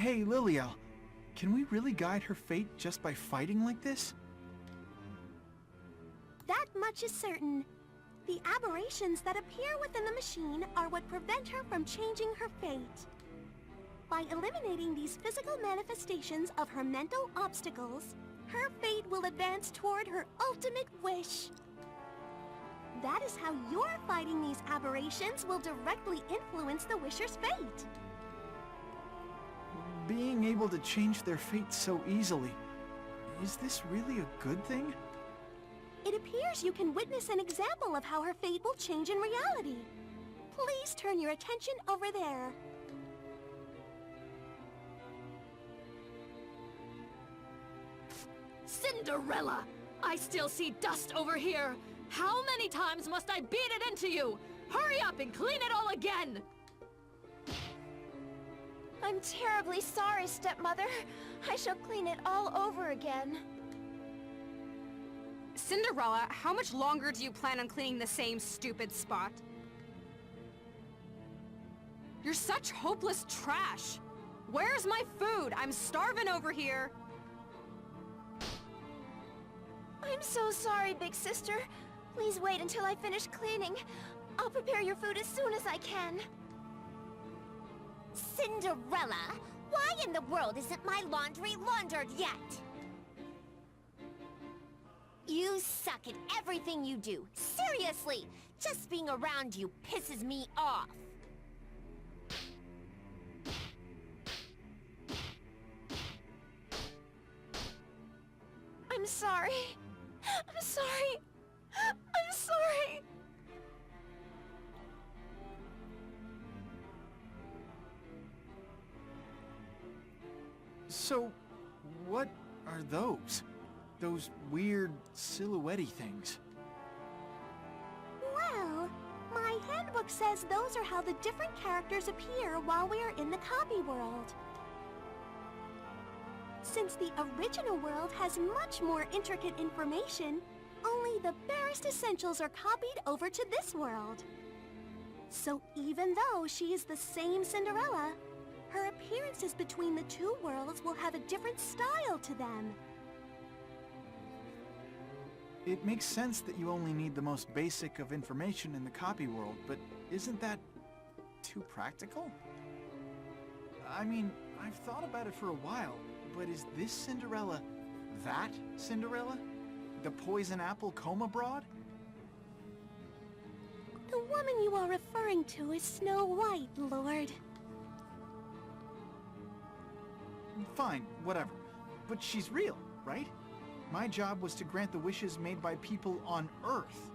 Hey, Liliel, can we really guide her fate just by fighting like this? That much is certain. The aberrations that appear within the machine are what prevent her from changing her fate. By eliminating these physical manifestations of her mental obstacles, her fate will advance toward her ultimate wish. That is how your fighting these aberrations will directly influence the wisher's fate. Being able to change their fate so easily, is this really a good thing? It appears you can witness an example of how her fate will change in reality. Please turn your attention over there. Cinderella! I still see dust over here! How many times must I beat it into you? Hurry up and clean it all again! I'm terribly sorry, stepmother. I shall clean it all over again. Cinderella, how much longer do you plan on cleaning the same stupid spot? You're such hopeless trash! Where's my food? I'm starving over here! I'm so sorry, big sister. Please wait until I finish cleaning. I'll prepare your food as soon as I can. Cinderella, why in the world isn't my laundry laundered yet? You suck at everything you do. Seriously, just being around you pisses me off. I'm sorry. I'm sorry. I'm sorry. So, what are those? Those weird, silhouette-y things? Well, my handbook says those are how the different characters appear while we are in the copy world. Since the original world has much more intricate information, only the barest essentials are copied over to this world. So even though she is the same Cinderella, her appearances between the two worlds will have a different style to them. It makes sense that you only need the most basic of information in the copy world, but isn't that too practical? I mean, I've thought about it for a while, but is this Cinderella that Cinderella? The poison apple coma broad? The woman you are referring to is Snow White, Lord. Fine, whatever. But she's real, right? My job was to grant the wishes made by people on Earth,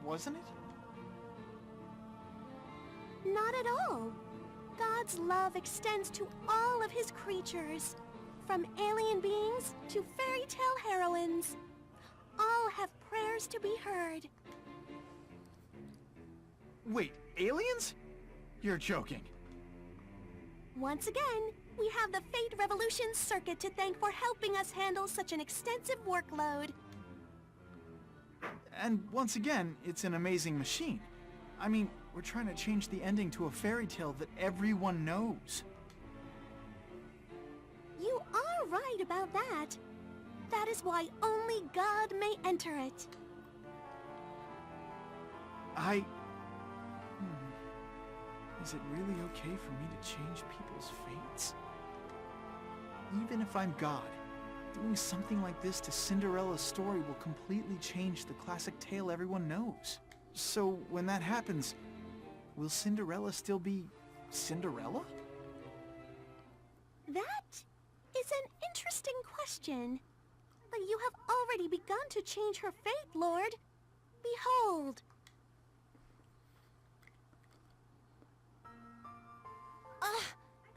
wasn't it? Not at all. God's love extends to all of his creatures, from alien beings to fairy tale heroines. All have prayers to be heard. Wait, aliens? You're joking. Once again, we have the Fate Revolution Circuit to thank for helping us handle such an extensive workload. And once again, it's an amazing machine. I mean, we're trying to change the ending to a fairy tale that everyone knows. You are right about that. That is why only God may enter it. Is it really okay for me to change people's fates? Even if I'm God, doing something like this to Cinderella's story will completely change the classic tale everyone knows. So when that happens, will Cinderella still be Cinderella? That is an interesting question. But you have already begun to change her fate, Lord. Behold.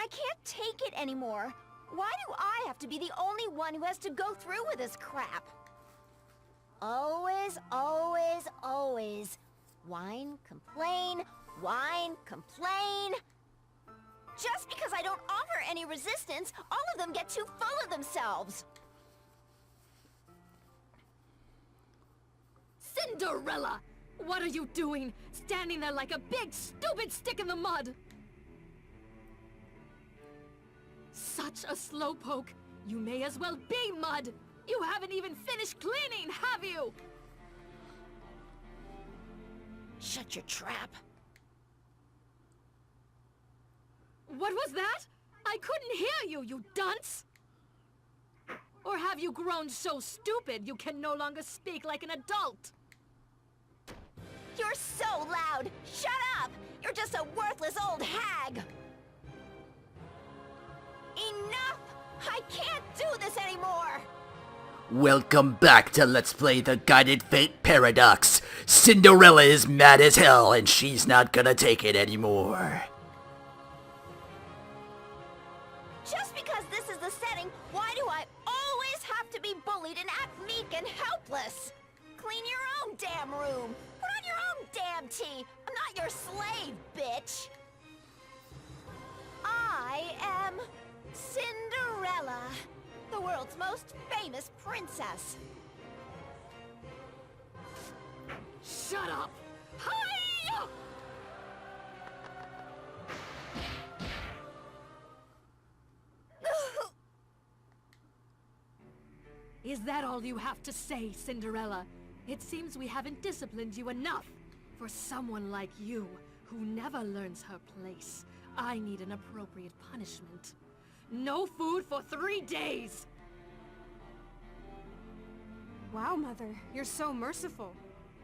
I can't take it anymore. Why do I have to be the only one who has to go through with this crap? Always, always, always. Whine, complain, whine, complain. Just because I don't offer any resistance, all of them get too full of themselves. Cinderella! What are you doing? Standing there like a big, stupid stick in the mud! Such a slowpoke. You may as well be mud. You haven't even finished cleaning, have you? Shut your trap. What was that? I couldn't hear you, you dunce! Or have you grown so stupid you can no longer speak like an adult? You're so loud! Shut up! You're just a worthless old hag! Enough! I can't do this anymore! Welcome back to Let's Play the Guided Fate Paradox. Cinderella is mad as hell and she's not gonna take it anymore. Just because this is the setting, why do I always have to be bullied and act meek and helpless? Clean your own damn room! Put on your own damn tea! I'm not your slave, bitch! I am Cinderella, the world's most famous princess. Shut up! Hi-ya! Is that all you have to say, Cinderella? It seems we haven't disciplined you enough. For someone like you, who never learns her place, I need an appropriate punishment. No food for 3 days! Wow, Mother, you're so merciful.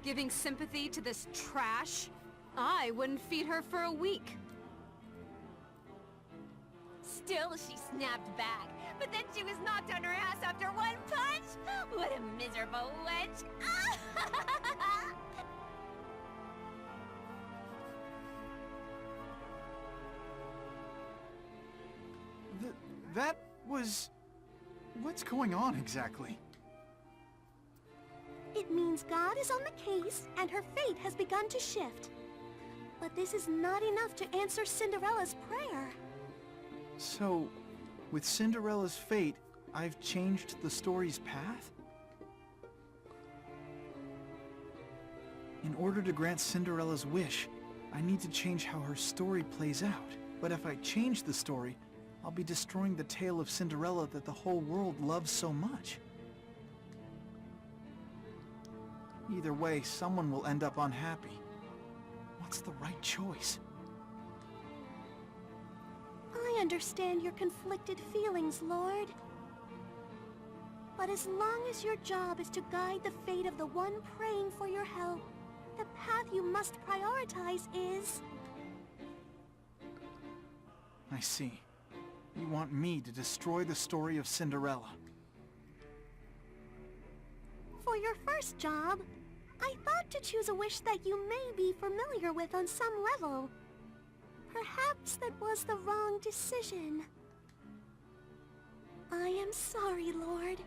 Giving sympathy to this trash? I wouldn't feed her for a week. Still, she snapped back. But then she was knocked on her ass after one punch? What a miserable wench! That was... What's going on exactly? It means God is on the case, and her fate has begun to shift. But this is not enough to answer Cinderella's prayer. So, with Cinderella's fate, I've changed the story's path? In order to grant Cinderella's wish, I need to change how her story plays out. But if I change the story, I'll be destroying the tale of Cinderella that the whole world loves so much. Either way, someone will end up unhappy. What's the right choice? I understand your conflicted feelings, Lord. But as long as your job is to guide the fate of the one praying for your help, the path you must prioritize is... I see. You want me to destroy the story of Cinderella. For your first job, I thought to choose a wish that you may be familiar with on some level. Perhaps that was the wrong decision. I am sorry, Lord.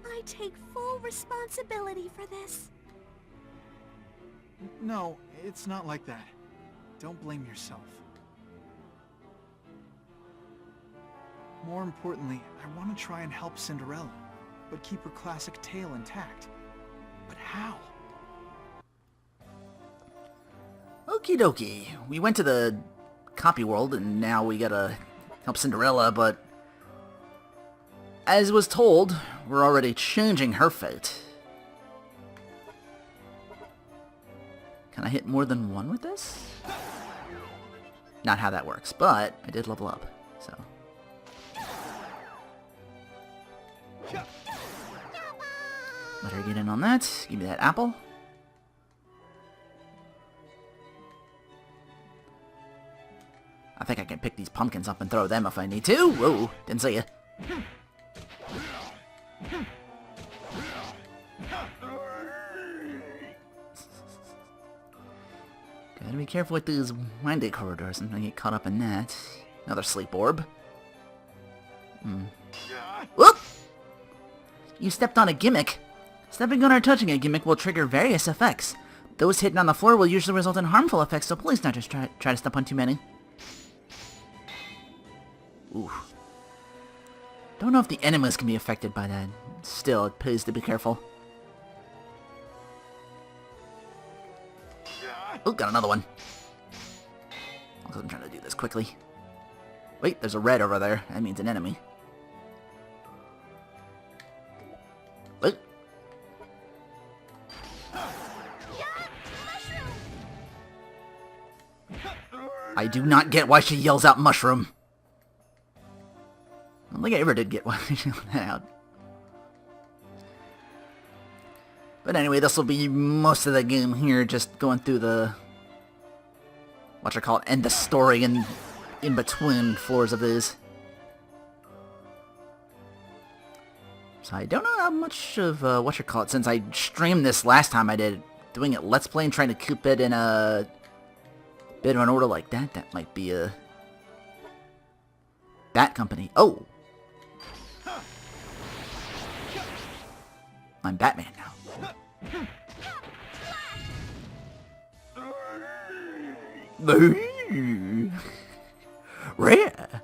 I take full responsibility for this. No, it's not like that. Don't blame yourself. More importantly, I want to try and help Cinderella, but keep her classic tale intact. But how? Okie dokie. We went to the copy world and now we gotta help Cinderella, but as was told, we're already changing her fate. Can I hit more than one with this? Not how that works, but I did level up, so. Let her get in on that. Give me that apple. I think I can pick these pumpkins up and throw them if I need to. Whoa, didn't see ya. Gotta be careful with these windy corridors and I get caught up in that. Another sleep orb. Whoop! You stepped on a gimmick. Stepping on or touching a gimmick will trigger various effects. Those hidden on the floor will usually result in harmful effects, so please not just try to step on too many. Ooh. Don't know if the enemies can be affected by that. Still, it pays to be careful. Oh, got another one. I'm trying to do this quickly. Wait, there's a red over there. That means an enemy. Wait. I do not get why she yells out mushroom. I don't think I ever did get why she yelled that out. But anyway, this will be most of the game here, just going through the and the story in between floors of these. So I don't know how much of since I streamed this last time I did doing it Let's Play and trying to keep it in a bit of an order like that. That might be a Bat Company. Oh, I'm Batman now. Rare.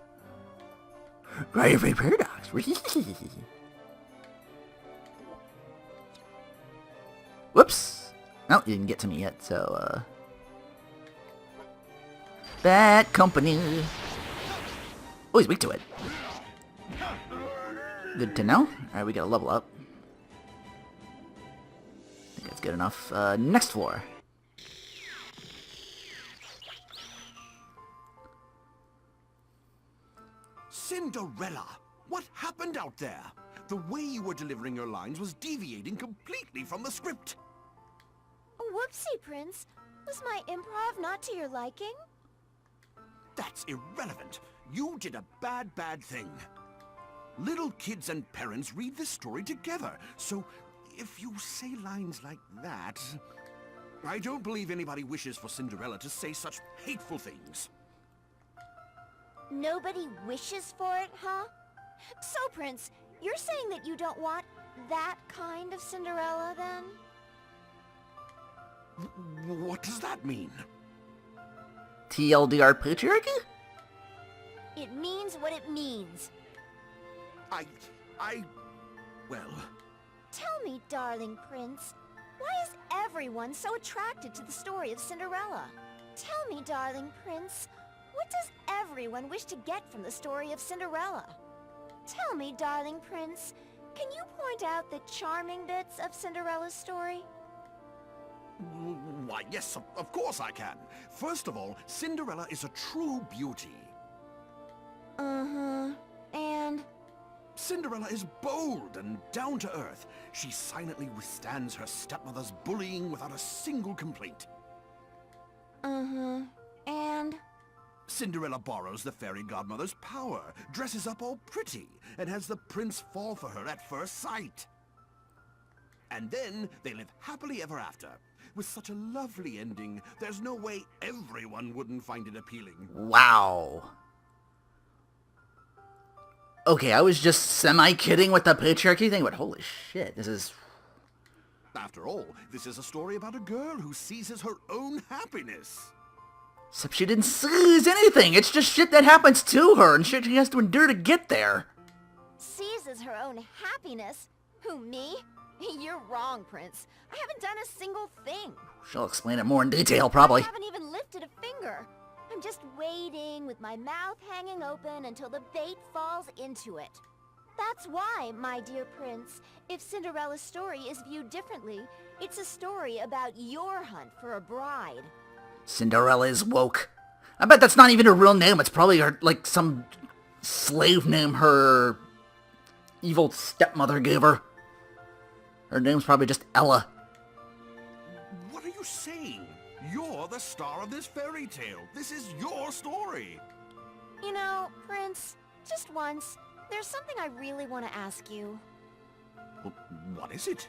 Gravy paradox. Whoops. No, you didn't get to me yet, so, Bat Company. Oh, he's weak to it. Good to know. Alright, we gotta level up. I think that's good enough. Next floor. Cinderella! What happened out there? The way you were delivering your lines was deviating completely from the script. Whoopsie, Prince. Was my improv not to your liking? That's irrelevant. You did a bad thing. Little kids and parents read this story together, so if you say lines like that... I don't believe anybody wishes for Cinderella to say such hateful things. Nobody wishes for it, huh? So, Prince, you're saying that you don't want that kind of Cinderella, then? What does that mean? TLDR patriarchy? It means what it means. Well... Tell me, darling Prince, why is everyone so attracted to the story of Cinderella? Tell me, darling Prince, what does everyone wish to get from the story of Cinderella? Tell me, darling Prince, can you point out the charming bits of Cinderella's story? Why, yes, of course I can. First of all, Cinderella is a true beauty. Uh-huh. And? Cinderella is bold and down to earth. She silently withstands her stepmother's bullying without a single complaint. Uh-huh. And? Cinderella borrows the fairy godmother's power, dresses up all pretty, and has the prince fall for her at first sight. And then they live happily ever after. With such a lovely ending, there's no way everyone wouldn't find it appealing. Wow. Okay, I was just semi-kidding with the patriarchy thing, but holy shit, this is... After all, this is a story about a girl who seizes her own happiness. Except she didn't seize anything. It's just shit that happens to her and shit she has to endure to get there. Seizes her own happiness? Who, me? You're wrong, Prince. I haven't done a single thing. She'll explain it more in detail, probably. I haven't even lifted a finger. I'm just waiting with my mouth hanging open until the bait falls into it. That's why, my dear Prince, if Cinderella's story is viewed differently, it's a story about your hunt for a bride. Cinderella is woke. I bet that's not even her real name. It's probably her, like, some slave name her evil stepmother gave her. Her name's probably just Ella. What are you saying? You're the star of this fairy tale. This is your story. You know, Prince, just once, there's something I really want to ask you. Well, what is it?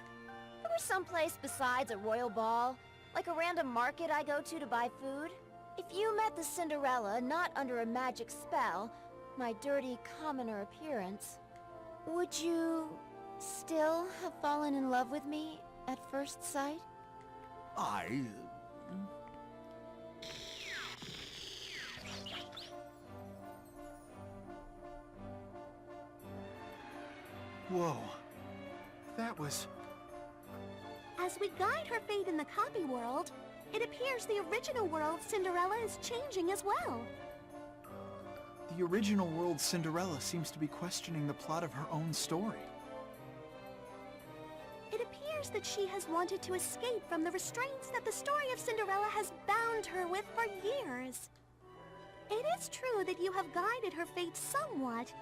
Ever someplace besides a royal ball? Like a random market I go to buy food? If you met the Cinderella not under a magic spell, my dirty commoner appearance, would you still have fallen in love with me at first sight? Whoa. That was... As we guide her fate in the copy world, it appears the original world Cinderella is changing as well. The original world Cinderella seems to be questioning the plot of her own story. It appears that she has wanted to escape from the restraints that the story of Cinderella has bound her with for years. It is true that you have guided her fate somewhat,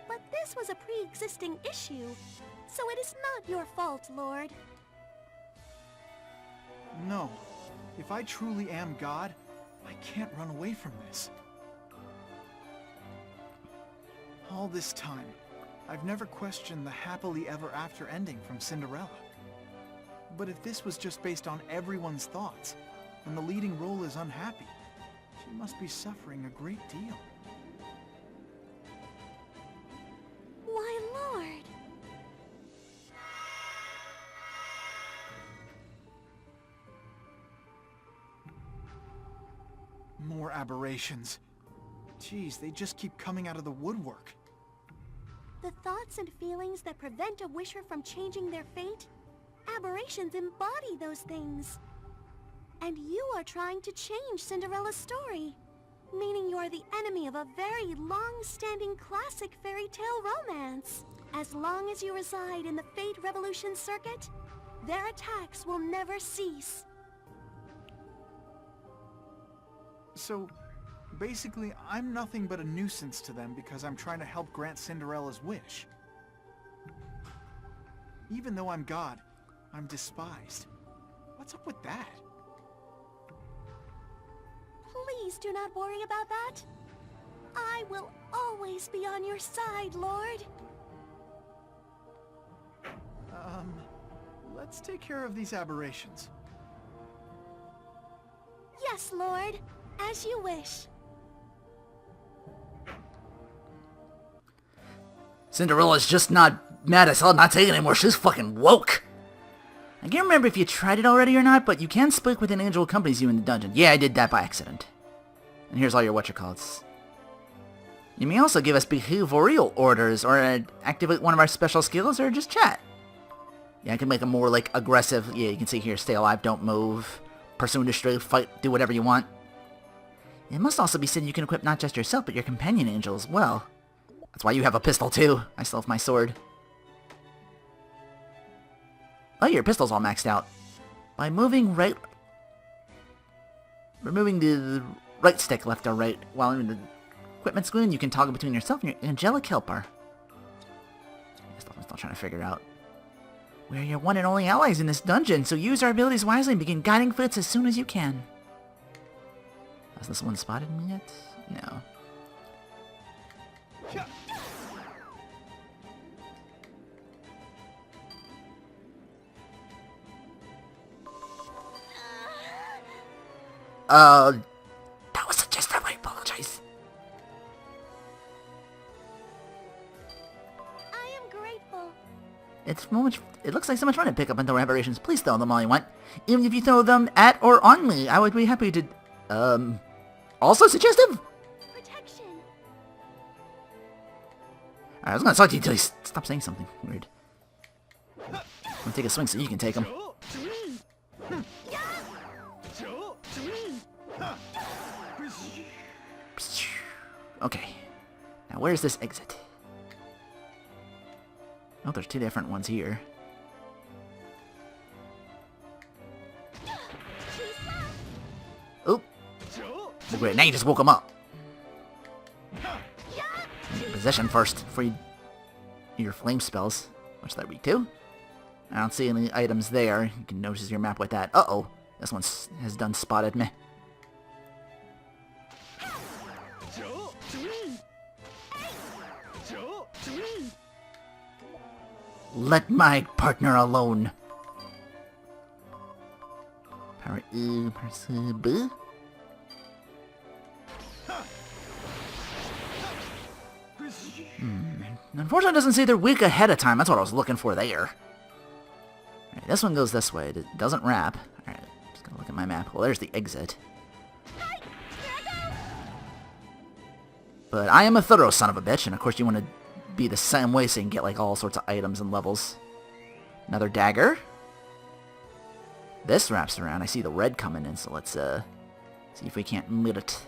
but this was a pre-existing issue, so it is not your fault, Lord. No. If I truly am God, I can't run away from this. All this time, I've never questioned the happily ever after ending from Cinderella. But if this was just based on everyone's thoughts, and the leading role is unhappy, she must be suffering a great deal. Why, Lord? More aberrations. Jeez, they just keep coming out of the woodwork. The thoughts and feelings that prevent a wisher from changing their fate? Aberrations embody those things. And you are trying to change Cinderella's story, meaning you are the enemy of a very long-standing classic fairy tale romance. As long as you reside in the Fate Revolution circuit, their attacks will never cease. So, basically, I'm nothing but a nuisance to them because I'm trying to help grant Cinderella's wish. Even though I'm God, I'm despised. What's up with that? Please do not worry about that. I will always be on your side, Lord. Let's take care of these aberrations. Yes, Lord. As you wish. Cinderella's just not mad as hell, not taking it anymore. She's fucking woke. I can't remember if you tried it already or not, but you can speak with an angel who accompanies you in the dungeon. Yeah, I did that by accident. And here's all your whatchamacallits. You may also give us behavioral orders, or activate one of our special skills, or just chat. Yeah, I can make them more, like, aggressive. Yeah, you can see here, stay alive, don't move, pursue industry, fight, do whatever you want. It must also be said you can equip not just yourself, but your companion angel as well. That's why you have a pistol, too. I still have my sword. Oh, your pistol's all maxed out. By moving right... removing the right stick left or right while in the equipment screen, you can toggle between yourself and your angelic helper. I'm still trying to figure it out. We're your one and only allies in this dungeon, so use our abilities wisely and begin guiding foots as soon as you can. Has this one spotted me yet? No. That was suggestive, I apologize. I am grateful. It looks like so much fun to pick up and throw aberrations. Please throw them all you want. Even if you throw them at or on me, I would be happy to, also suggestive? Protection. I was gonna talk to you until you stop saying something weird. I'm gonna take a swing so you can take them. Okay. Now where's this exit? Oh, there's two different ones here. Oop. Oh, great, now you just woke him up. Possession first, before you do your flame spells. What's that weak to? I don't see any items there. You can notice your map with that. Uh-oh. This one has done spotted me. Let my partner alone. Power E, press B. Unfortunately, it doesn't say they're weak ahead of time. That's what I was looking for there. Alright, this one goes this way. It doesn't wrap. Alright, just gonna look at my map. Well, there's the exit. But I am a thorough son of a bitch, and of course you want to be the same way so you can get like all sorts of items and levels. Another dagger. This wraps around. I see the red coming in, so let's see if we can't meet it.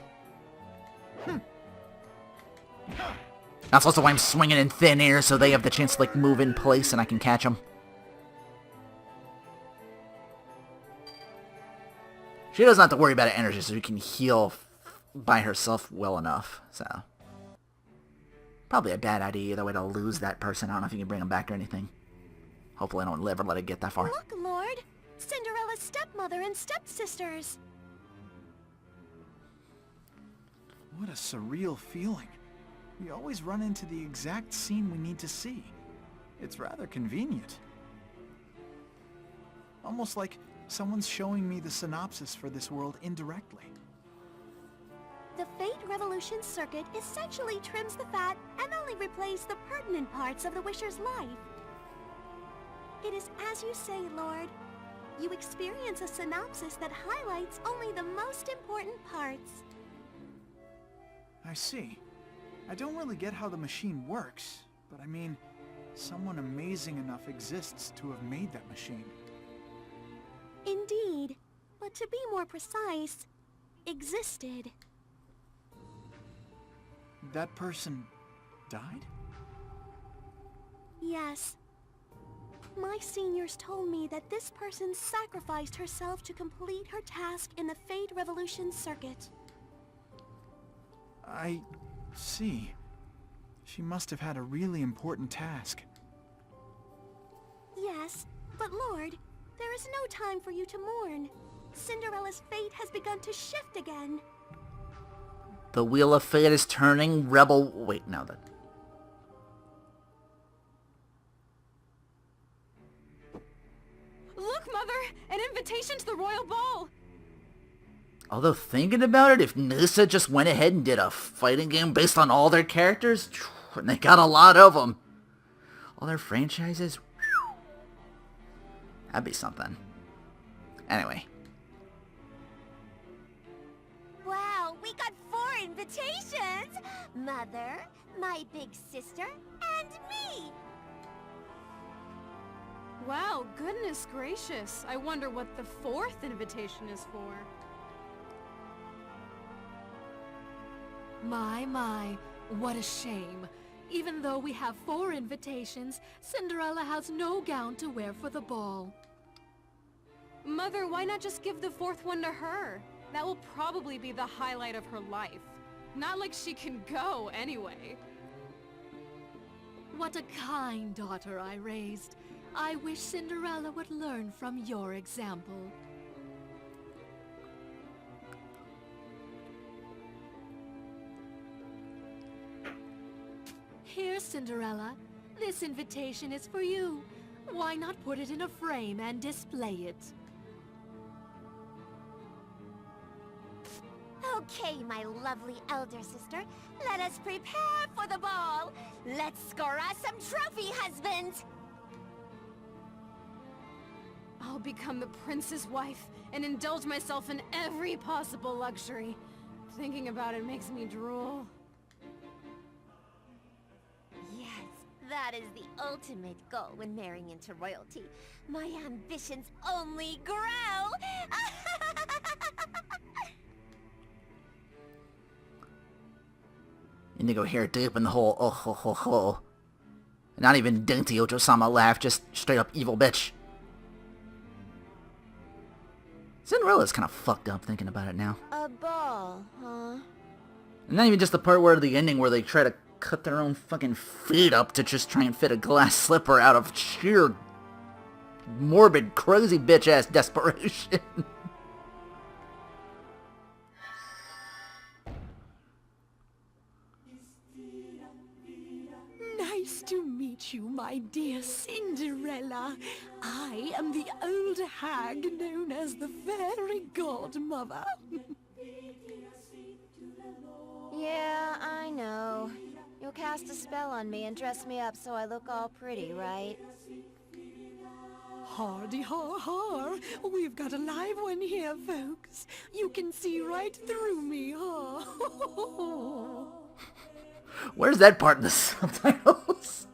That's also why I'm swinging in thin air, so they have the chance to, like, move in place and I can catch them. She doesn't have to worry about energy, so she can heal by herself well enough, so. Probably a bad idea either way to lose that person. I don't know if you can bring them back or anything. Hopefully I don't ever let it get that far. Look, Lord! Cinderella's stepmother and stepsisters! What a surreal feeling. We always run into the exact scene we need to see. It's rather convenient. Almost like someone's showing me the synopsis for this world indirectly. The Fate Revolution circuit essentially trims the fat and only replays the pertinent parts of the Wisher's life. It is as you say, Lord. You experience a synopsis that highlights only the most important parts. I see. I don't really get how the machine works, but I mean, someone amazing enough exists to have made that machine. Indeed, but to be more precise, existed. That person died? Yes. My seniors told me that this person sacrificed herself to complete her task in the Fate Revolution circuit. I see. She must have had a really important task. Yes, but Lord, there is no time for you to mourn. Cinderella's fate has begun to shift again. The wheel of fate is turning. Rebel... Wait, no, that... Look, Mother! An invitation to the royal ball! Although thinking about it, if Nisa just went ahead and did a fighting game based on all their characters, and they got a lot of them, all their franchises, that'd be something. Anyway. Wow, we got 4 invitations! Mother, my big sister, and me! Wow, goodness gracious. I wonder what the 4th invitation is for. My, what a shame. Even though we have 4 invitations, Cinderella has no gown to wear for the ball. Mother, why not just give the 4th one to her? That will probably be the highlight of her life. Not like she can go, anyway. What a kind daughter I raised. I wish Cinderella would learn from your example. Here, Cinderella. This invitation is for you. Why not put it in a frame and display it? Okay, my lovely elder sister, let us prepare for the ball. Let's score us some trophy husbands. I'll become the prince's wife and indulge myself in every possible luxury. Thinking about it makes me drool. Yes, that is the ultimate goal when marrying into royalty. My ambitions only grow. Indigo hair deep in the hole. Oh ho ho ho. Not even dainty Ocho-sama laugh, just straight up evil bitch. Cinderella's kind of fucked up thinking about it now. A ball, huh? And not even just the part where the ending where they try to cut their own fucking feet up to just try and fit a glass slipper out of sheer morbid, crazy bitch-ass desperation. Nice to meet you, my dear Cinderella. I am the old hag known as the Fairy Godmother. Yeah, I know. You'll cast a spell on me and dress me up so I look all pretty, right? Hardy har har. We've got a live one here, folks. You can see right through me, huh? Where's that part in the subtitles?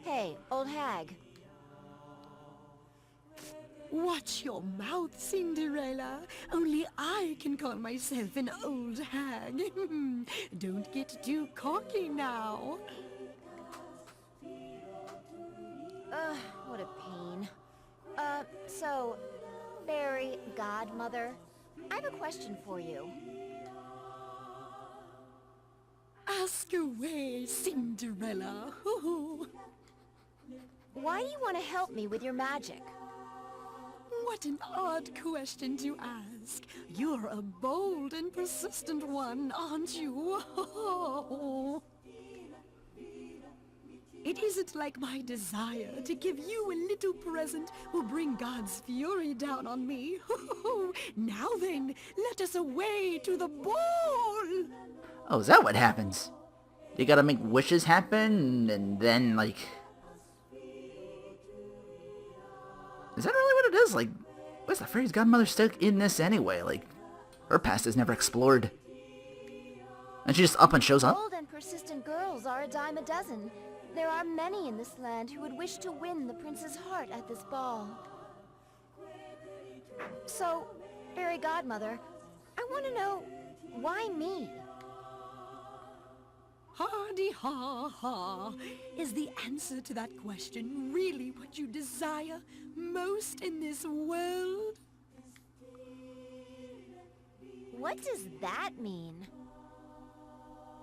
Hey, old hag. Watch your mouth, Cinderella. Only I can call myself an old hag. Don't get too cocky now. Ugh, what a pain. So, fairy godmother, I have a question for you. Ask away, Cinderella. Why do you want to help me with your magic? What an odd question to ask. You're a bold and persistent one, aren't you? It isn't like my desire to give you a little present will bring God's fury down on me. Now then, let us away to the ball! Oh, is that what happens? You gotta make wishes happen, and then, like... Is that really what it is? Like, what's the fairy's godmother stuck in this anyway? Like, her past is never explored. And she just up and shows up? Bold and persistent girls are a dime a dozen. There are many in this land who would wish to win the prince's heart at this ball. So, fairy godmother, I want to know, why me? Hardy ha ha. Is the answer to that question really what you desire most in this world? What does that mean?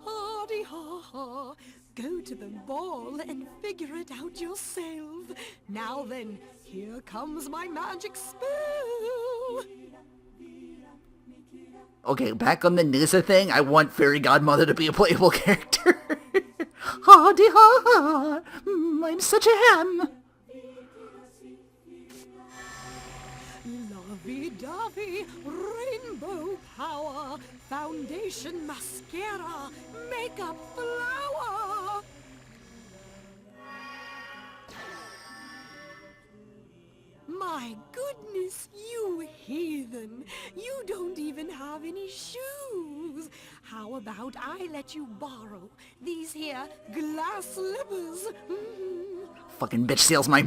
Hardy ha ha. Go to the ball and figure it out yourself. Now then, here comes my magic spell. Okay, back on the Nissa thing, I want Fairy Godmother to be a playable character. Hardy ha ha, I'm such a ham. Lovey-dovey, rainbow power, foundation mascara, makeup flower. My goodness, you heathen! You don't even have any shoes! How about I let you borrow these here glass slippers? Fucking bitch steals my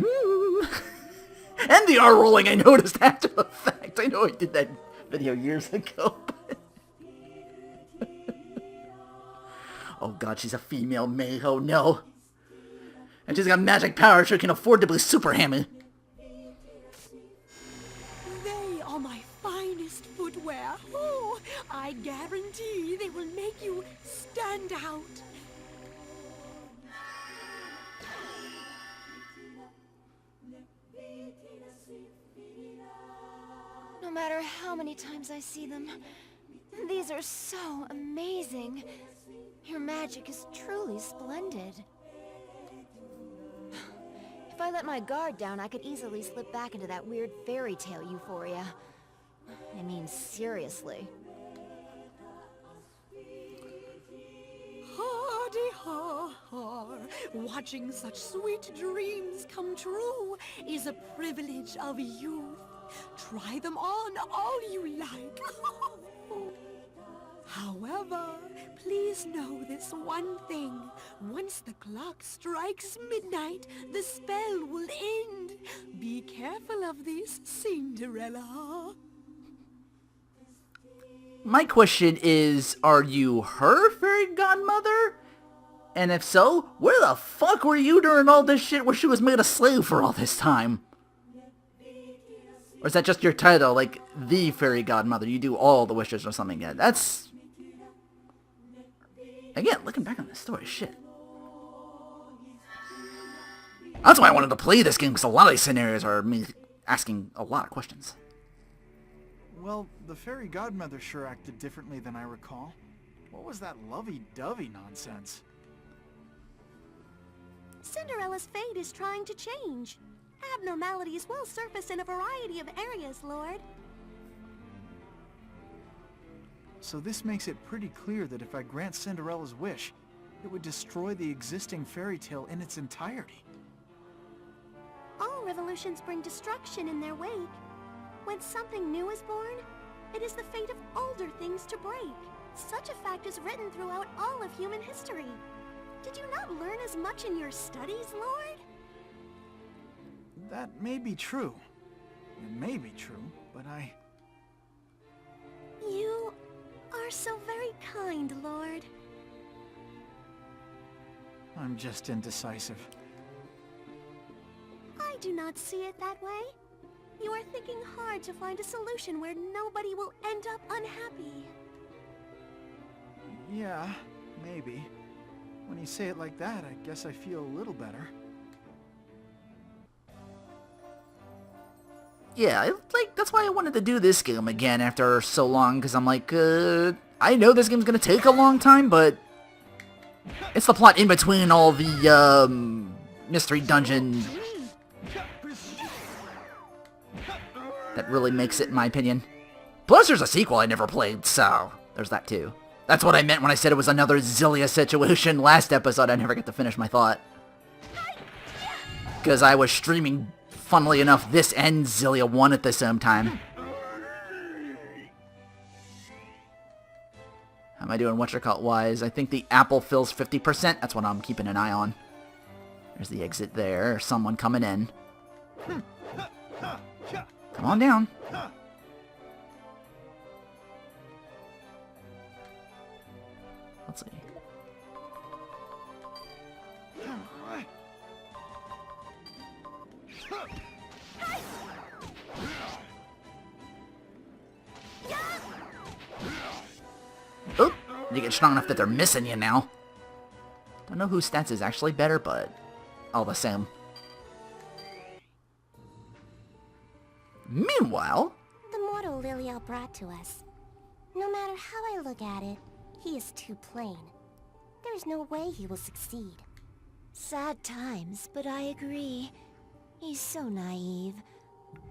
And the R rolling, I noticed after the fact. I know I did that video years ago. Oh god, she's a female maid, oh no. And she's got magic power, so she can afford to be super hammy. They are my finest footwear. Oh, I guarantee they will make you stand out. No matter how many times I see them, these are so amazing. Your magic is truly splendid. If I let my guard down, I could easily slip back into that weird fairy tale euphoria. I mean, seriously. Hardy ha ha. Watching such sweet dreams come true is a privilege of youth. Try them on all you like. However, please know this one thing. Once the clock strikes midnight, the spell will end. Be careful of this, Cinderella. My question is, are you her fairy godmother? And if so, where the fuck were you during all this shit where she was made a slave for all this time? Or is that just your title, like, the fairy godmother? You do all the wishes or something? Yeah, that's... Again, looking back on this story, shit. That's why I wanted to play this game, because a lot of these scenarios are me asking a lot of questions. Well, the fairy godmother sure acted differently than I recall. What was that lovey-dovey nonsense? Cinderella's fate is trying to change. Abnormalities will surface in a variety of areas, Lord. So this makes it pretty clear that if I grant Cinderella's wish, it would destroy the existing fairy tale in its entirety. All revolutions bring destruction in their wake. When something new is born, it is the fate of older things to break. Such a fact is written throughout all of human history. Did you not learn as much in your studies, Lord? That may be true. It may be true, but You are so very kind, Lord. I'm just indecisive. I do not see it that way. You are thinking hard to find a solution where nobody will end up unhappy. Yeah, maybe. When you say it like that, I guess I feel a little better. Yeah, that's why I wanted to do this game again after so long, because I'm like, I know this game's gonna take a long time, but it's the plot in between all the, mystery dungeon that really makes it, in my opinion. Plus, there's a sequel I never played, so there's that too. That's what I meant when I said it was another Zillia situation last episode. I never get to finish my thought. Because I was streaming, funnily enough, this and Zillia 1 at the same time. How am I doing whatchamacallit-wise? I think the apple fills 50%. That's what I'm keeping an eye on. There's the exit there. Someone coming in. Come on down. Let's see. Oop! You get strong enough that they're missing you now. Don't know whose stats is actually better, but all the same. Meanwhile... The mortal Liliel brought to us. No matter how I look at it, he is too plain. There is no way he will succeed. Sad times, but I agree. He's so naive.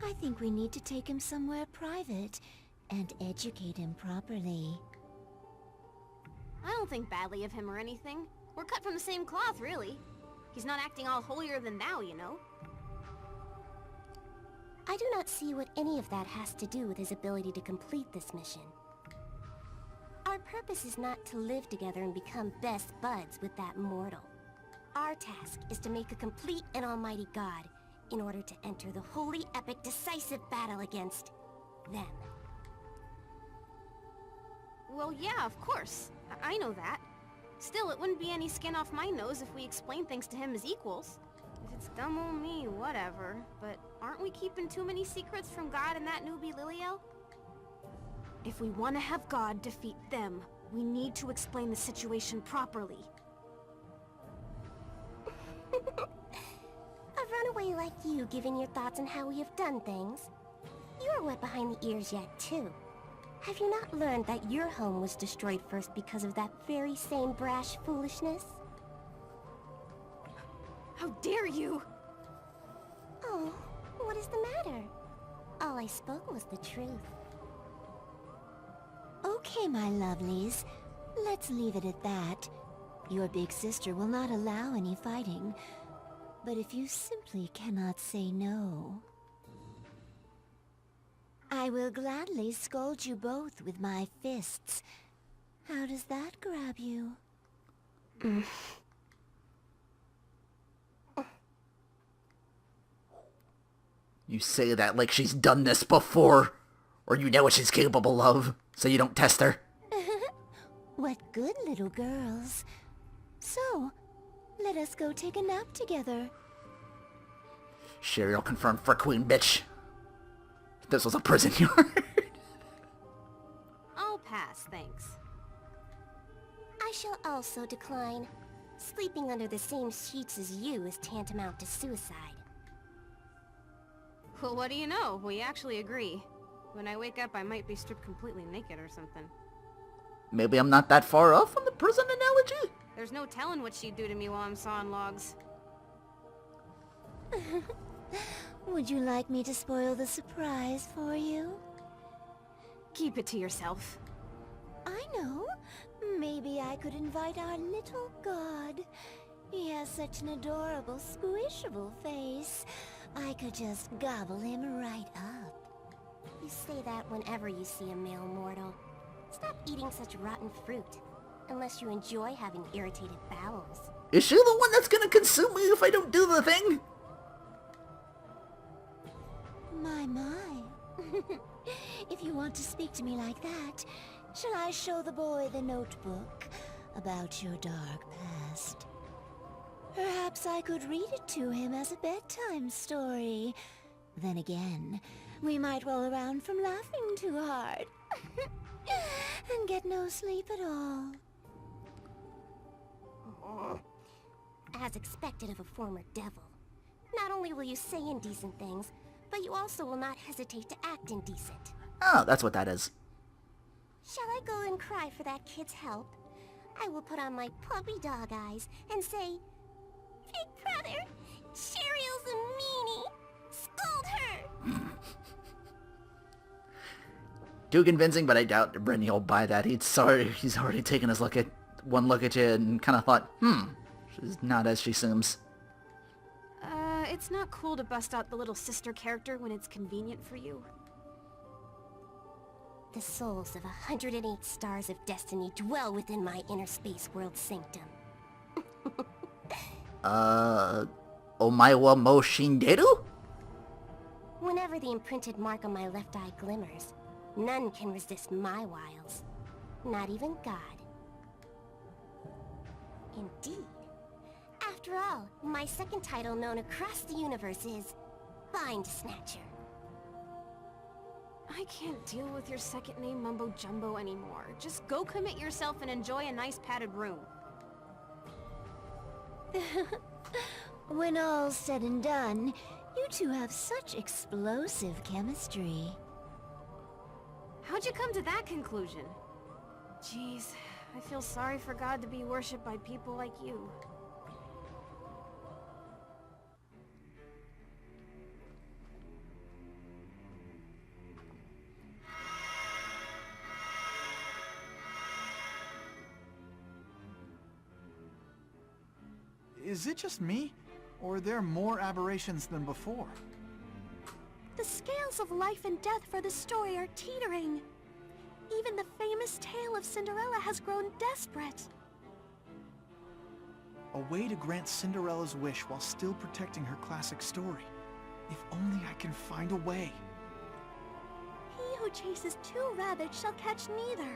I think we need to take him somewhere private and educate him properly. I don't think badly of him or anything. We're cut from the same cloth, really. He's not acting all holier than thou, you know. I do not see what any of that has to do with his ability to complete this mission. Our purpose is not to live together and become best buds with that mortal. Our task is to make a complete and almighty god in order to enter the holy, epic, decisive battle against them. Well, yeah, of course. I know that. Still, it wouldn't be any skin off my nose if we explained things to him as equals. If it's dumb old me, whatever. But aren't we keeping too many secrets from God and that newbie Liliel? If we want to have God defeat them, we need to explain the situation properly. A runaway like you giving your thoughts on how we have done things? You are wet behind the ears yet, too. Have you not learned that your home was destroyed first because of that very same brash foolishness? How dare you! Oh, what is the matter? All I spoke was the truth. Okay, my lovelies. Let's leave it at that. Your big sister will not allow any fighting. But if you simply cannot say no, I will gladly scold you both with my fists. How does that grab you? You say that like she's done this before, or you know what she's capable of, so you don't test her. What good little girls. So, let us go take a nap together. Serial confirmed for queen, bitch. This was a prison yard. I'll pass, thanks. I shall also decline. Sleeping under the same sheets as you is tantamount to suicide. Well, what do you know? We actually agree. When I wake up, I might be stripped completely naked or something. Maybe I'm not that far off from the prison analogy. There's no telling what she'd do to me while I'm sawing logs. Would you like me to spoil the surprise for you? Keep it to yourself. I know. Maybe I could invite our little god. He has such an adorable, squishable face. I could just gobble him right up. You say that whenever you see a male mortal. Stop eating such rotten fruit. Unless you enjoy having irritated bowels. Is she the one that's gonna consume me if I don't do the thing? My. If you want to speak to me like that, shall I show the boy the notebook about your dark past? Perhaps I could read it to him as a bedtime story. Then again, we might roll around from laughing too hard. And get no sleep at all. As expected of a former devil. Not only will you say indecent things, but you also will not hesitate to act indecent. Oh, that's what that is. Shall I go and cry for that kid's help? I will put on my puppy dog eyes and say, Big brother, Cheeriel's a meanie. Scold her! Too convincing, but I doubt Brittany will buy that. He's already taken one look at you and kind of thought, she's not as she seems. It's not cool to bust out the little sister character when it's convenient for you. The souls of 108 stars of destiny dwell within my inner space world sanctum. Omaiwa mo Shinderu? Whenever the imprinted mark on my left eye glimmers, none can resist my wiles. Not even God. Indeed. After all, my second title known across the universe is Bind Snatcher. I can't deal with your second name mumbo-jumbo anymore. Just go commit yourself and enjoy a nice padded room. When all's said and done, you two have such explosive chemistry. How'd you come to that conclusion? Jeez, I feel sorry for God to be worshipped by people like you. Is it just me? Or are there more aberrations than before? The scales of life and death for the story are teetering. Even the famous tale of Cinderella has grown desperate. A way to grant Cinderella's wish while still protecting her classic story. If only I can find a way. He who chases two rabbits shall catch neither.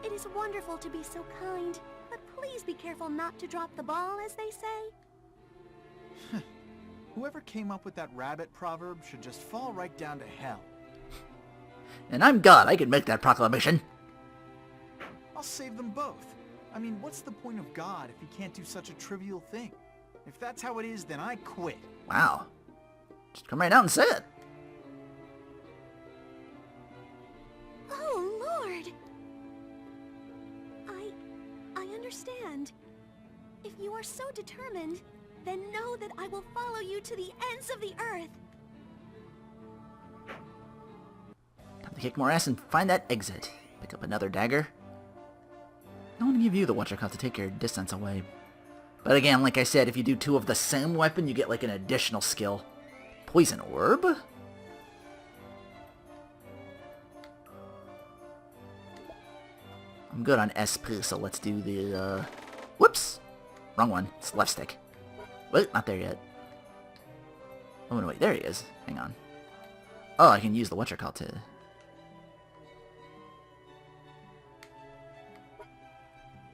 It is wonderful to be so kind, but please be careful not to drop the ball, as they say. Whoever came up with that rabbit proverb should just fall right down to hell. And I'm God, I can make that proclamation. I'll save them both. I mean, what's the point of God if he can't do such a trivial thing? If that's how it is, then I quit. Wow. Just come right out and say it. Oh, Lord! I understand. If you are so determined, then know that I will follow you to the ends of the earth. Time to kick more ass and find that exit. Pick up another dagger. I want to give you the whatchamacallit to take your distance away. But again, like I said, if you do two of the same weapon, you get like an additional skill. Poison orb? I'm good on SP, so let's do the, whoops! Wrong one. It's left stick. Wait, not there yet. Oh, no, wait, there he is. Hang on. Oh, I can use the whatchamacallit to...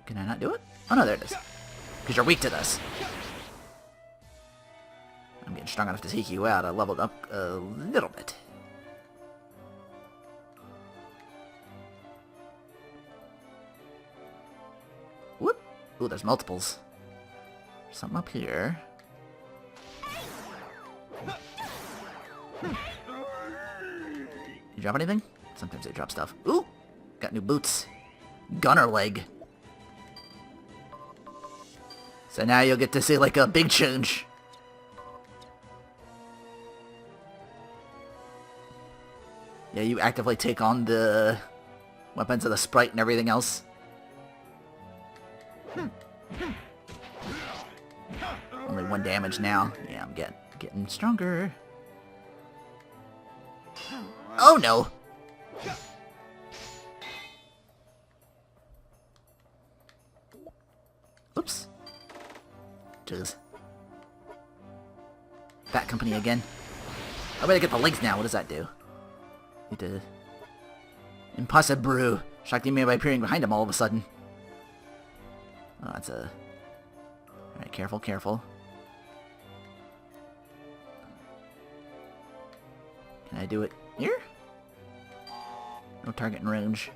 Can I not do it? Oh, no, there it is. Because you're weak to this. I'm getting strong enough to take you out. I leveled up a little bit. Whoop! Ooh, there's multiples. Something up here. You drop anything? Sometimes they drop stuff. Ooh! Got new boots. Gunner leg. So now you'll get to see like a big change. Yeah, you actively take on the weapons of the sprite and everything else. Only 1 damage now. Yeah, I'm getting stronger. Oh no! Oops. Jeez. Bat company again. I gotta get the legs now. What does that do? Need to... Impossible. Shakti made by appearing behind him all of a sudden. Oh, that's a... Alright, careful, careful. Can I do it here? No target in range.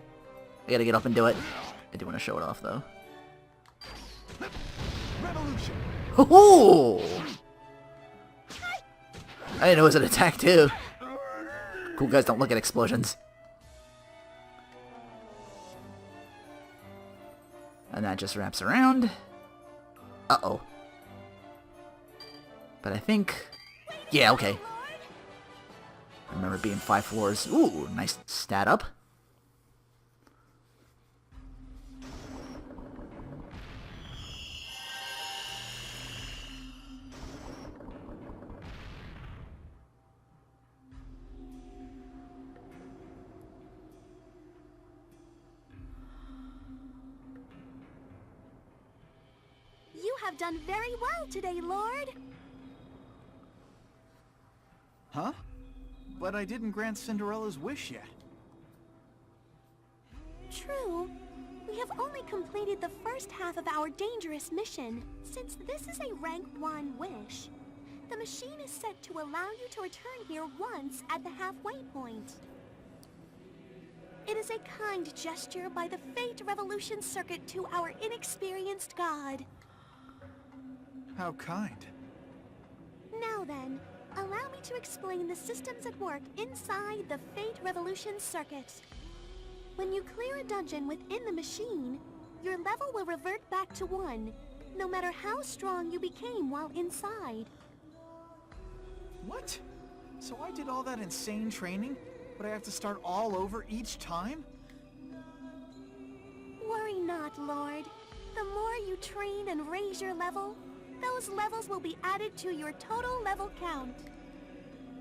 I gotta get up and do it. I do want to show it off, though. Revolution. Hoo-hoo! I didn't know it was an attack, too. Cool guys don't look at explosions. And that just wraps around. Uh-oh. But I think... Yeah, okay. I remember it being 5 floors. Ooh, nice stat up. You have done very well today, Lord. Huh? But I didn't grant Cinderella's wish yet. True. We have only completed the first half of our dangerous mission. Since this is a rank 1 wish, the machine is set to allow you to return here once at the halfway point. It is a kind gesture by the Fate Revolution Circuit to our inexperienced god. How kind. Now then, allow me to explain the systems at work inside the Fate Revolution Circuit. When you clear a dungeon within the machine, your level will revert back to 1, no matter how strong you became while inside. What? So I did all that insane training, but I have to start all over each time? Worry not, Lord. The more you train and raise your level, those levels will be added to your total level count.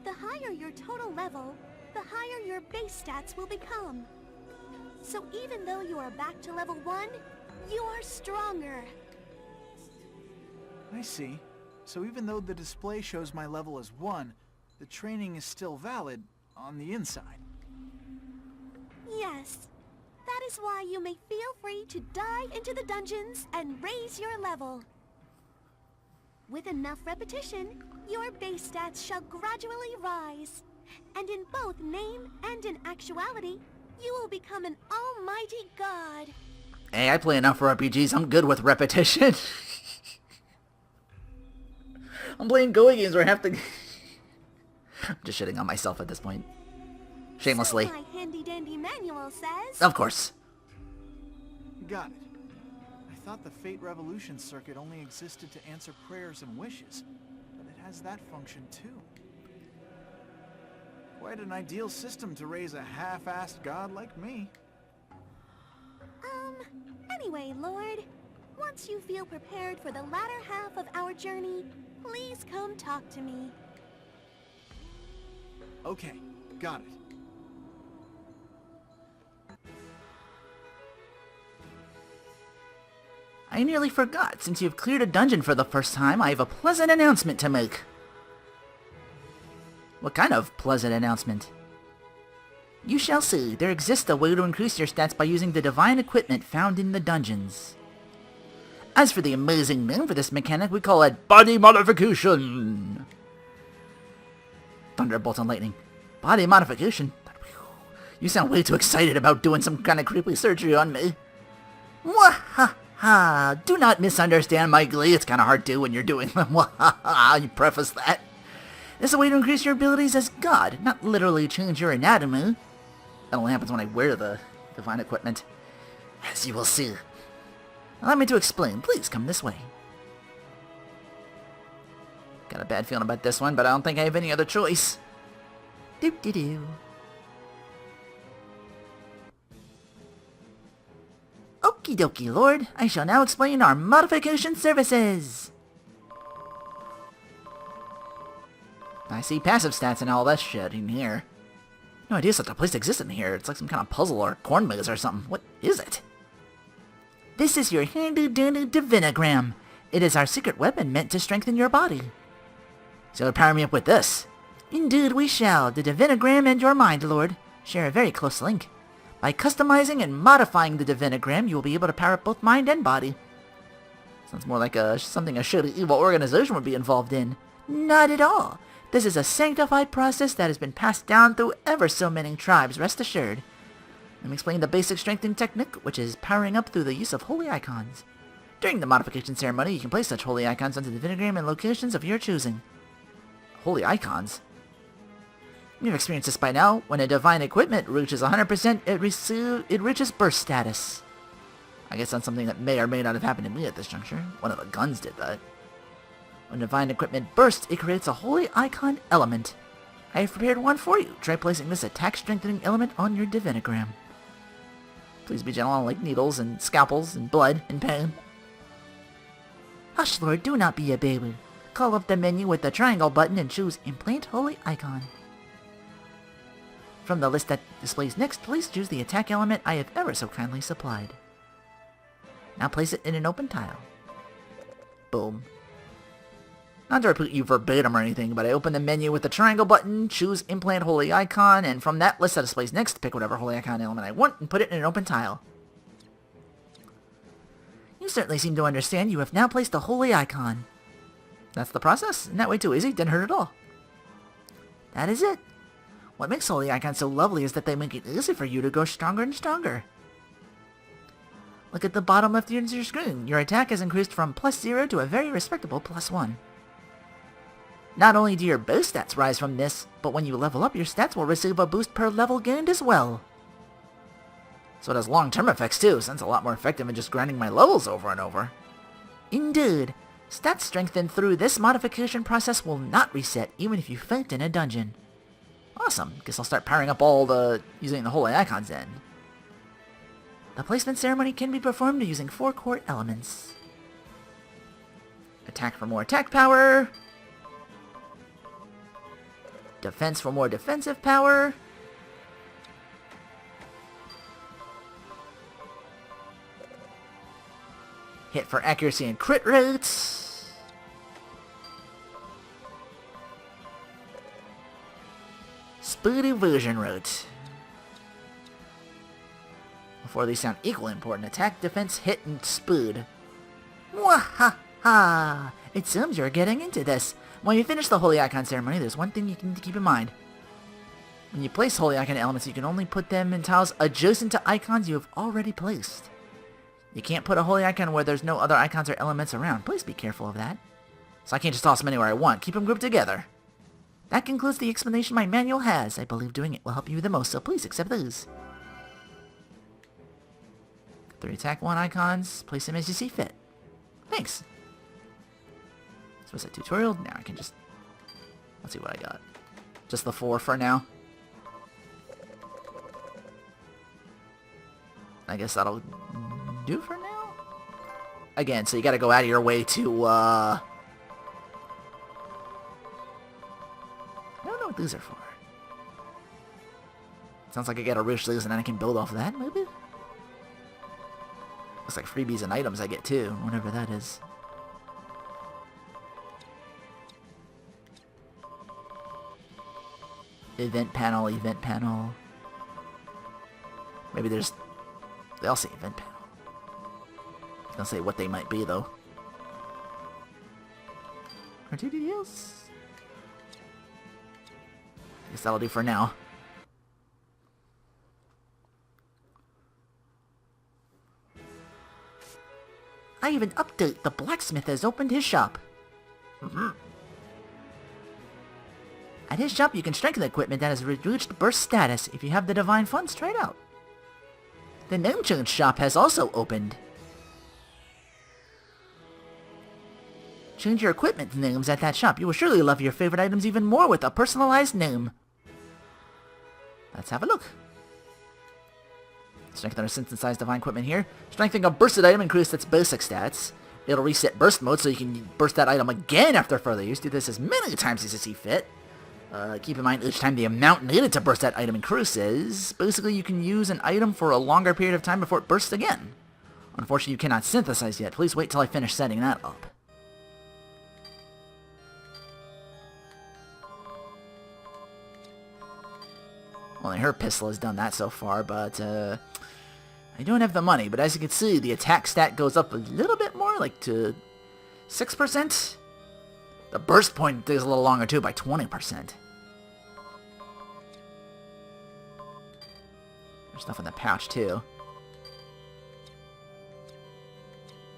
The higher your total level, the higher your base stats will become. So even though you are back to level 1, you are stronger. I see. So even though the display shows my level as 1, the training is still valid on the inside. Yes. That is why you may feel free to dive into the dungeons and raise your level. With enough repetition, your base stats shall gradually rise. And in both name and in actuality, you will become an almighty god. Hey, I play enough RPGs. I'm good with repetition. I'm playing Go games where I have to... I'm just shitting on myself at this point. Shamelessly. So my handy-dandy manual says... Of course. Got it. I thought the Fate Revolution Circuit only existed to answer prayers and wishes, but it has that function too. Quite an ideal system to raise a half-assed god like me. Anyway, Lord, once you feel prepared for the latter half of our journey, please come talk to me. Okay, got it. I nearly forgot. Since you've cleared a dungeon for the first time, I have a pleasant announcement to make. What kind of pleasant announcement? You shall see. There exists a way to increase your stats by using the divine equipment found in the dungeons. As for the amazing name for this mechanic, we call it body modification. Thunderbolt and lightning. Body modification? You sound way too excited about doing some kind of creepy surgery on me. Mwahaha! Do not misunderstand my glee. It's kind of hard to when you're doing them. Mwahaha! You preface that. This is a way to increase your abilities as God, not literally change your anatomy. That only happens when I wear the divine equipment. As you will see. Allow me to explain. Please come this way. Got a bad feeling about this one, but I don't think I have any other choice. Doop-de-doo. Okie dokie, Lord. I shall now explain our modification services. I see passive stats and all that shit in here. No idea such a place exists in here. It's like some kind of puzzle or corn maze or something. What is it? This is your handy-dandy divinagram. It is our secret weapon meant to strengthen your body. So power me up with this. Indeed we shall. The Divinagram and your mind, Lord, share a very close link. By customizing and modifying the Divinagram, you will be able to power up both mind and body. Sounds more like something a shady evil organization would be involved in. Not at all. This is a sanctified process that has been passed down through ever so many tribes, rest assured. Let me explain the basic strengthening technique, which is powering up through the use of holy icons. During the modification ceremony, you can place such holy icons onto the Divinagram in locations of your choosing. Holy icons? You've experienced this by now. When a divine equipment reaches 100%, it reaches burst status. I guess that's something that may or may not have happened to me at this juncture. One of the guns did that. When divine equipment bursts, it creates a holy icon element. I have prepared one for you. Try placing this attack strengthening element on your Divinagram. Please be gentle on like needles and scalpels and blood and pain. Hush, Lord, do not be a baby. Call up the menu with the triangle button and choose Implant Holy Icon. From the list that displays next, please choose the attack element I have ever so kindly supplied. Now place it in an open tile. Boom. Not to repeat you verbatim or anything, but I open the menu with the triangle button, choose Implant Holy Icon, and from that list that displays next, pick whatever Holy Icon element I want and put it in an open tile. You certainly seem to understand. You have now placed a holy icon. That's the process. Isn't that way too easy? Didn't hurt at all. That is it. What makes holy icons so lovely is that they make it easy for you to go stronger and stronger. Look at the bottom left of your screen. Your attack has increased from +0 to a very respectable +1. Not only do your boost stats rise from this, but when you level up, your stats will receive a boost per level gained as well. So it has long-term effects too, since it's a lot more effective than just grinding my levels over and over. Indeed. Stats strengthened through this modification process will not reset, even if you faint in a dungeon. Awesome. Guess I'll start powering up using the holy icons then. The placement ceremony can be performed using 4 core elements. Attack for more attack power. Defense for more defensive power. Hit for accuracy and crit rates. Speed evasion rate. Before these sound equally important, attack, defense, hit, and speed. Mwahaha! It seems you're getting into this. When you finish the Holy Icon ceremony, there's one thing you need to keep in mind. When you place Holy Icon elements, you can only put them in tiles adjacent to icons you have already placed. You can't put a holy icon where there's no other icons or elements around. Please be careful of that. So I can't just toss them anywhere I want. Keep them grouped together. That concludes the explanation my manual has. I believe doing it will help you the most, so please accept these. 3 attack 1 icons. Place them as you see fit. Thanks. So was a tutorial? Now I can just... Let's see what I got. Just the 4 for now. I guess that'll do for now? Again, so you gotta go out of your way to, I don't know what these are for. Sounds like I gotta rush these and then I can build off of that, maybe? Looks like freebies and items I get too, whatever that is. Event panel, event panel. Maybe there's... They all say event panel. Don't say what they might be, though. Or 2 deals? Guess that'll do for now. I have an update. The blacksmith has opened his shop. At his shop, you can strengthen equipment that has reduced burst status. If you have the divine funds, try it out. The name change shop has also opened. Change your equipment names at that shop. You will surely love your favorite items even more with a personalized name. Let's have a look. Strengthen our synthesized divine equipment here. Strengthening a bursted item increases its basic stats. It'll reset burst mode so you can burst that item again after further use. Do this as many times as you see fit. Keep in mind each time the amount needed to burst that item increases. Basically, you can use an item for a longer period of time before it bursts again. Unfortunately, you cannot synthesize yet. Please wait till I finish setting that up. Only her pistol has done that so far, but I don't have the money. But as you can see, the attack stat goes up a little bit more, like to 6%. The burst point is a little longer too, by 20%. There's stuff in the pouch too.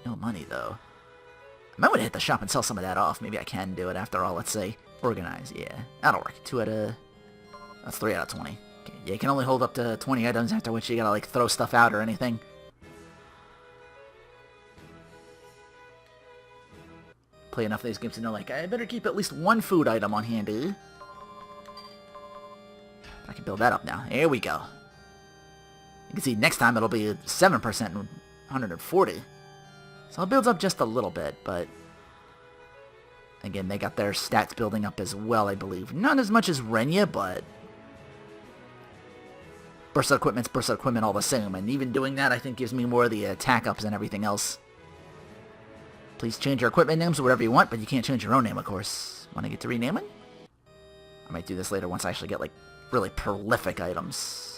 No money though. I might want to hit the shop and sell some of that off. Maybe I can do it after all. Let's say organize. Yeah, that'll work. 2 out of... That's 3 out of 20. Okay. Yeah, you can only hold up to 20 items, after which you gotta like throw stuff out or anything. Play enough of these games to know, like, I better keep at least one food item on handy. I can build that up now. There we go. You can see next time it'll be 7% and 140. So it builds up just a little bit, but again, they got their stats building up as well, I believe. Not as much as Renya, but burst of equipment's burst of equipment all the same, and even doing that I think gives me more of the attack ups and everything else. Please change your equipment names or whatever you want, but you can't change your own name, of course. Want to get to renaming? I might do this later once I actually get, like, really prolific items.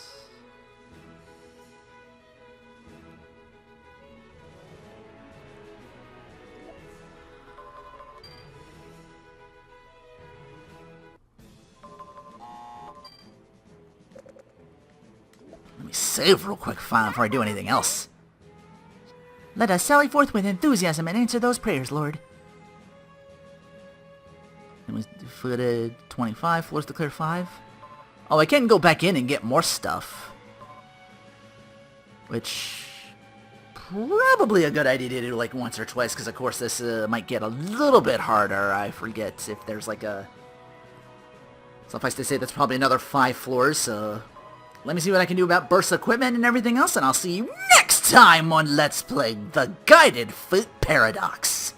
Let me save real quick before I do anything else. Let us sally forth with enthusiasm and answer those prayers, Lord. It was foot 25, floors to clear 5. Oh, I can go back in and get more stuff. Which... probably a good idea to do like once or twice, because of course this might get a little bit harder. I forget if there's like a... Suffice to say, that's probably another 5 floors, so... Let me see what I can do about burst equipment and everything else, and I'll see you next time on Let's Play The Guided Foot Paradox.